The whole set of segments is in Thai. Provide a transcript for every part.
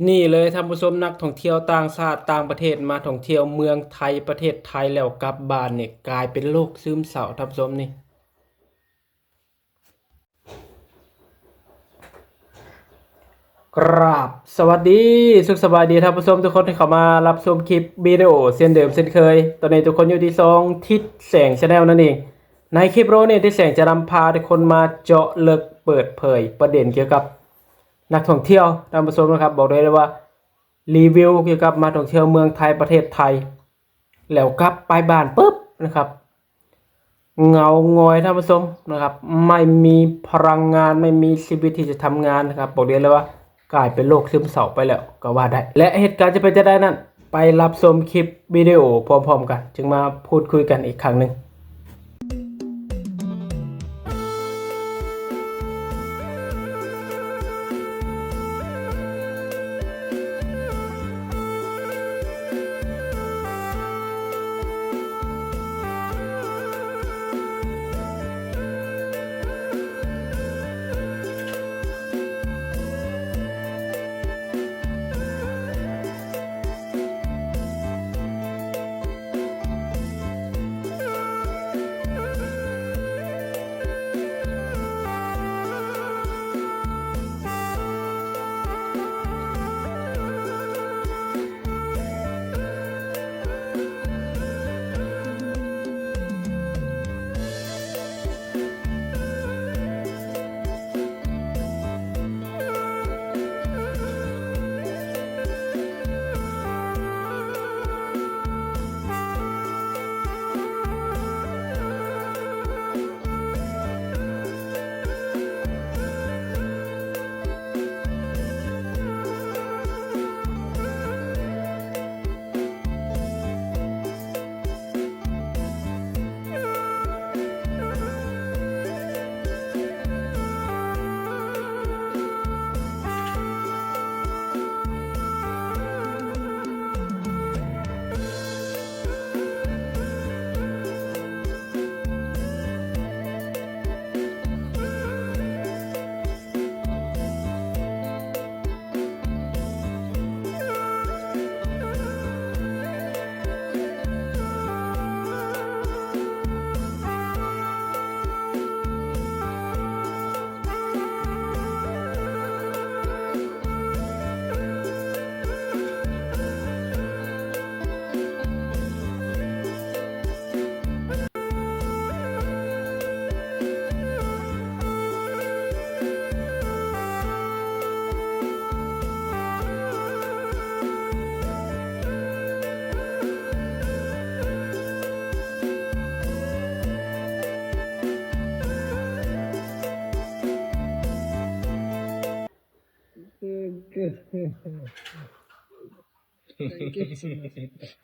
นี่เลยท่านผู้ชมนักท่องเที่ยวต่างชาติต่างประเทศมาท่องเที่ยวเมืองไทยประเทศไทยแล้วกลับบ้านนี่กลายเป็นโรคซึมเศร้าท่านผู้ชมนี่กราบสวัสดีสุขสบายดีท่านผู้ชมทุกคนที่เข้ามารับชมคลิปวิดีโอเช่นเดิมเช่นเคยตอนนี้ทุกคนอยู่ที่2ทิศแสง Channel นั่นเองในคลิปนี้ทิศแสงจะนำพาทุกคนมาเจาะลึกเปิดเผยประเด็นเกี่ยวกับนักท่องเที่ยวท่านผู้ชมนะครับบอกได้เลยว่ารีวิวเกี่ยวกับมาท่องเที่ยวเมืองไทยประเทศไทยแล้วกลับไปบ้านปึ๊บนะครับเหงางอยท่านผู้ชมนะครับไม่มีพลังงานไม่มีชีวิตที่จะทำงานนะครับบอกได้เลยว่ากลายเป็นโรคซึมเศร้าไปแล้วก็ว่าได้และเหตุการณ์จะเป็นจะได้นั้นไปรับชมคลิปวิดีโอพร้อมๆกันจึงมาพูดคุยกันอีกครั้งนึง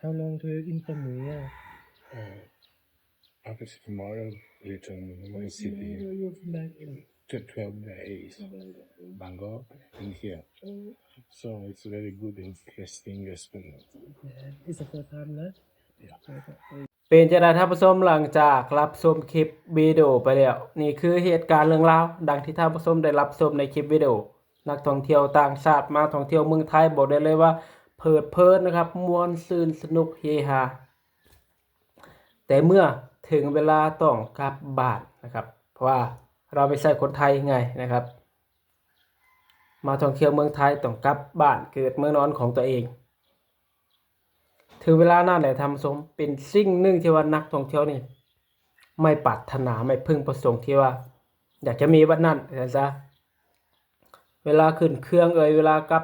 How long to in Samoa? After tomorrow, return to city. You're back in 12 days. Bangkok and here. So it's very good and interesting experience. It's the first time, no? Yeah. เป็นจังได๋ท่านผู้ชมหลังจากรับชมคลิปวิดีโอไปแล้วนี่คือเหตุการณ์เรื่องราวดังที่ท่านผู้ชมได้รับชมในคลิปวิดีโอนักท่องเที่ยวต่างชาติมาท่องเที่ยวเมืองไทยบอกได้เลยว่าเพลิดเพลินนะครับม่วนซื่นสนุกเฮฮาแต่เมื่อถึงเวลาต้องกลับบ้านนะครับเพราะว่าเราไม่ใช่คนไทยไงนะครับมาท่องเที่ยวเมืองไทยต้องกลับบ้านเกิดเมืองนอนของตัวเองถึงเวลานั้นแหละท่านผู้ชมเป็นสิ่งหนึ่งที่ว่านักท่องเที่ยวนี่ไม่ปรารถนาไม่พึงประสงค์ที่ว่าอยากจะมีวันนั้นซะเวลาขึ้นเครื่องเวลากลับ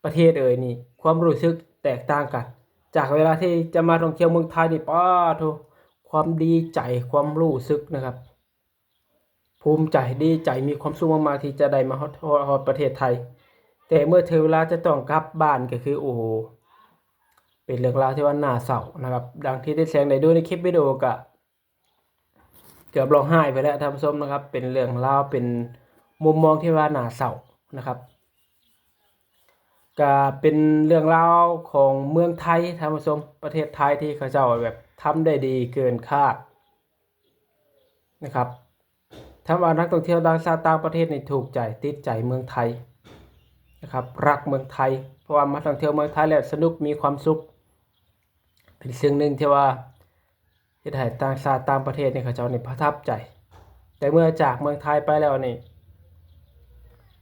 ประเทศนี่ความรู้สึกแตกต่างกันจากเวลาที่จะมาท่องเที่ยวเมืองไทยนี่ป้าโธความดีใจความรู้สึกนะครับภูมิใจดีใจมีความสุขมากๆที่จะได้มาฮอดประเทศไทยแต่เมื่อถึงเวลาจะต้องกลับบ้านก็คือโอ้เป็นเรื่องราวที่ว่าน่าเศร้านะครับดังที่ได้แสดงได้ดูในคลิปวิดีโอก็เกือบร้องไห้ไปแล้วท่านผู้ชมนะครับเป็นเรื่องราวเป็นมุมมองที่ว่าน่าเศร้านะครับก็เป็นเรื่องราวของเมืองไทยท่านผู้ชมประเทศไทยที่เขาเจ้าแบบทำได้ดีเกินคาดนะครับถ้าว่านักท่องเที่ยวต่างชาติต่างประเทศนี่ถูกใจติดใจเมืองไทย นะครับรักเมืองไทยเพราะว่ามาท่องเที่ยวเมืองไทยแล้วสนุกมีความสุขเป็นสิ่งหนึ่งที่ว่าเฮ็ดให้ต่างชาติต่างประเทศนี่เขาเจ้านี่ประทับใจแต่เมื่อจากเมืองไทยไปแล้วนี่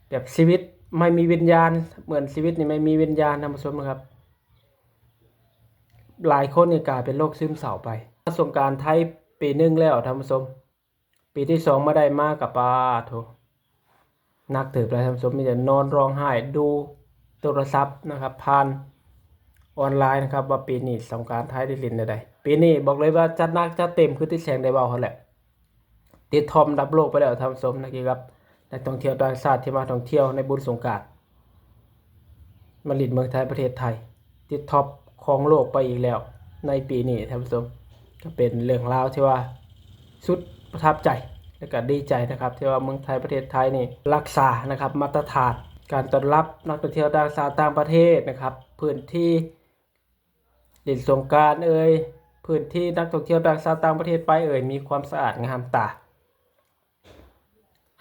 แบบชีวิตไม่มีวิญญาณเหมือนชีวิตนี่ไม่มีวิญญาณท่านผู้ชมนะครับหลายคนนี่กลายเป็นโรคซึมเศร้าไปสงกรานต์ไทยปีหนึงแล้วท่านผู้ชมปีที่2มาได้มากับปาโถนักเติบแล้วท่านผู้ชมมีแต่นอนร้องไห้ดูโทรศัพท์นะครับผ่านออนไลน์นะครับว่าปีนี้สงกรานต์ไทยได้เล่นได้ปีนี้บอกเลยว่าจัดหนักจัดเต็มคือที่แสงได้เบาเขาแหละติดทอมดับโลกไปแล้วท่านผู้ชมนะครับนักท่องเที่ยวต่างชาติที่มาท่องเที่ยวในบุญสงกรานต์มาลิดเมืองไทยประเทศไทยติดท็อปของโลกไปอีกแล้วในปีนี้ท่านผู้ชมก็เป็นเรื่องราวที่ว่าสุดประทับใจและก็ดีใจนะครับที่ว่าเมืองไทยประเทศไทยนี่รักษานะครับมาตรฐานการต้อนรับนักท่องเที่ยวต่างชาติต่างประเทศนะครับพื้นที่เล่นสงกรานต์พื้นที่นักท่องเที่ยวต่างชาติต่างประเทศไปมีความสะอาดงามตา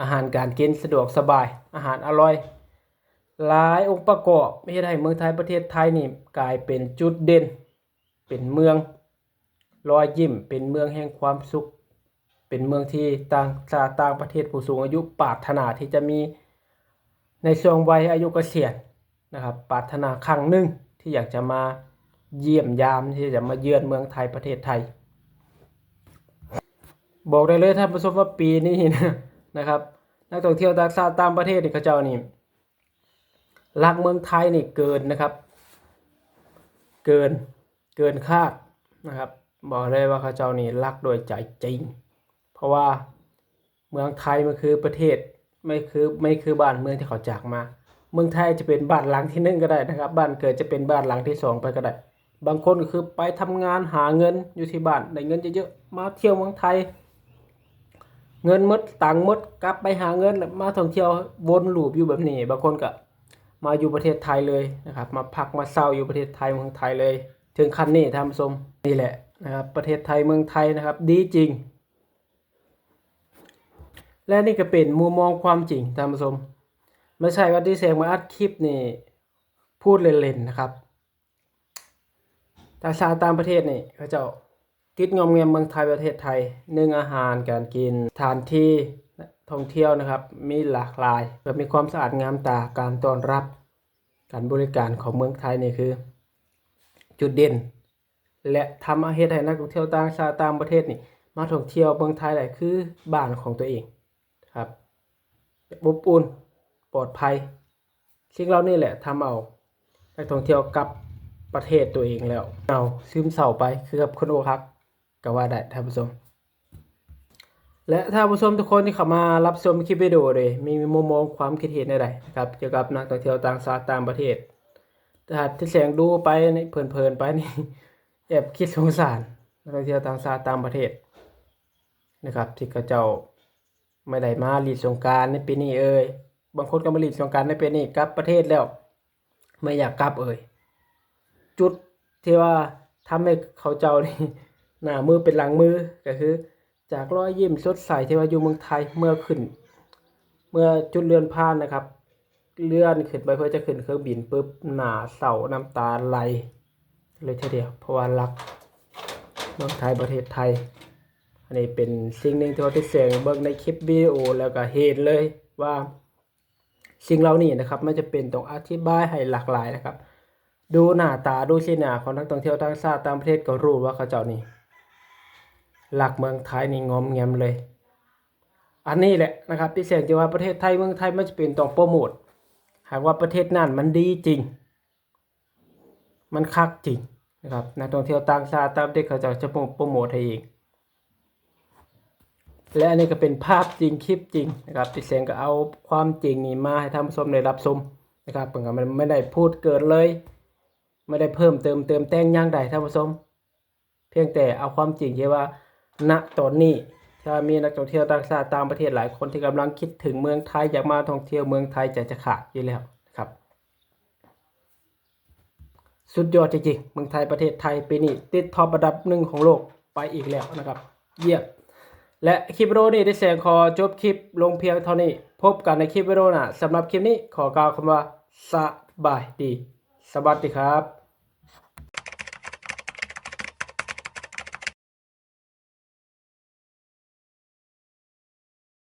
อาหารการกินสะดวกสบายอาหารอร่อยหลายองค์ประกอบไม่ให้เมืองไทยประเทศไทยนี่กลายเป็นจุดเด่นเป็นเมืองรอยยิ้มเป็นเมืองแห่งความสุขเป็นเมืองที่ต่างชาติต่างประเทศผู้สูงอายุปรารถนาที่จะมีในช่วงวัยอายุเกษียณนะครับปรารถนาครั้งหนึ่งที่อยากจะมาเยี่ยมยามที่จะมาเยือนเมืองไทยประเทศไทยบอกได้เลยท่านผู้ชมว่าปีนี้นะครับนักท่องเที่ยวต่างชาติต่างประเทศนี่เขาเจ้านี่รักเมืองไทยนี่เกินนะครับเกินคาดนะครับบอกเลยว่าเขาเจ้านี่รักโดยใจจริงเพราะว่าเมืองไทยมันคือประเทศไม่คือบ้านเมืองที่เขาจากมาเมืองไทยจะเป็นบ้านหลังที่1ก็ได้นะครับบ้านเกิดจะเป็นบ้านหลังที่2ไปก็ได้บางคนก็คือไปทำงานหาเงินอยู่ที่บ้านได้เงินเยอะๆมาเที่ยวเมืองไทยเงินหมดตังค์หมดกลับไปหาเงินแล้วมาท่องเที่ยววนลูปอยู่แบบนี้บางคนก็มาอยู่ประเทศไทยเลยนะครับมาพักมาเช่าอยู่ประเทศไทยเมืองไทยเลยถึงขั้นนี้ท่านผู้ชมนี่แหละนะครับประเทศไทยเมืองไทยนะครับดีจริงและนี่ก็เป็นมุมมองความจริงท่านผู้ชมไม่ใช่ว่าที่แสงมาอัดคลิปนี่พูดเล่นๆนะครับต่างชาติต่างประเทศนี่เขาเจ้าติดงอมแงมเมืองไทยประเทศไทยอาหารการกินสถานที่ท่องเที่ยวนะครับมีหลากหลายและมีความสะอาดงามตาการต้อนรับการบริการของเมืองไทยนี่คือจุดเด่นและทำให้นักท่องเที่ยวต่างชาติต่างประเทศนี่มาท่องเที่ยวเมืองไทยได้คือบ้านของตัวเองครับอบอุ่นปลอดภัยสิ่งเหล่านี้แหละทำเอานักท่องเที่ยวกลับประเทศตัวเองแล้วเอาซึมเศร้าไปคือกับคนอกหักก็ว่าได้ท่านผู้ชมและท่านผู้ชมทุกคนที่เข้ามารับชมคลิปวิดีโอเลยมีมุมมองความคิดเห็นใดๆนะครับเกี่ยวกับนักท่องเที่ยวต่างชาติต่างประเทศถ้าที่แสงดูไปนี่เพลินๆไปนี่แอบคิดสงสารนักท่องเที่ยวต่างชาติต่างประเทศนะครับที่เขาเจ้าไม่ได้มาลีดสงกรานต์ในปีนี้บางคนก็มาลีดสงกรานต์ในปีนี้กลับประเทศแล้วไม่อยากกลับจุดที่ว่าทำให้เขาเจ้านี่หน้ามือเป็นหลังมือก็คือจากรอยยิ้มสดใสที่ว่าอยู่เมืองไทยเมื่อจุดเลื่อนผ่านนะครับเลื่อนขึ้นไปเพื่อจะขึ้นเครื่องบินปุ๊บหน้าเศร้าน้ำตาไหลเลยทีเดียวเพราะว่ารักเมืองไทยประเทศไทยอันนี้เป็นสิ่งหนึ่งที่เราได้แสดงเบิ่งในคลิปวิดีโอแล้วก็เห็นเลยว่าสิ่งเหล่านี้นะครับไม่จะเป็นต้องอธิบายให้หลากหลายนะครับดูหน้าตาดูสีหน้าของนักท่องเที่ยวต่างชาติต่างประเทศก็รู้ว่าเขาเจ้านี่รักเมืองไทยนี่งอมแงมเลยอันนี้แหละนะครับที่แสดงว่าประเทศไทยเมืองไทยไม่จะเป็นต้องโปรโมทหากว่าประเทศนั้นมันดีจริงมันคักจริงนะครับนักท่องเที่ยวต่างชาติต่างประเทศเขาจะโปรโมทให้เองและอันนี้ก็เป็นภาพจริงคลิปจริงนะครับที่แสงก็เอาความจริงนี่มาให้ท่านผู้ชมได้รับชมนะครับเพิ่นก็ไม่ได้พูดเกินเลยไม่ได้เพิ่มเติมแต่งอย่างใดท่านผู้ชมเพียงแต่เอาความจริงที่ว่าณตอนนี้ถ้ามีนักท่องเที่ยวต่างชาติต่างประเทศหลายคนที่กำลังคิดถึงเมืองไทยอยากมาท่องเที่ยวเมืองไทยจะขาดอยู่แล้วนะครับสุดยอดจริงๆเมืองไทยประเทศไทยปีนี้ติดท็อปอันดับ1ของโลกไปอีกแล้วนะครับเยี่ยมและคลิปวิดีโอนี้ได้แสดงขอจบคลิปลงเพียงเท่านี้พบกันในคลิปวิดีโอหน้าสำหรับคลิปนี้ขอกล่าวคำว่า สบายดี สวัสดีครับ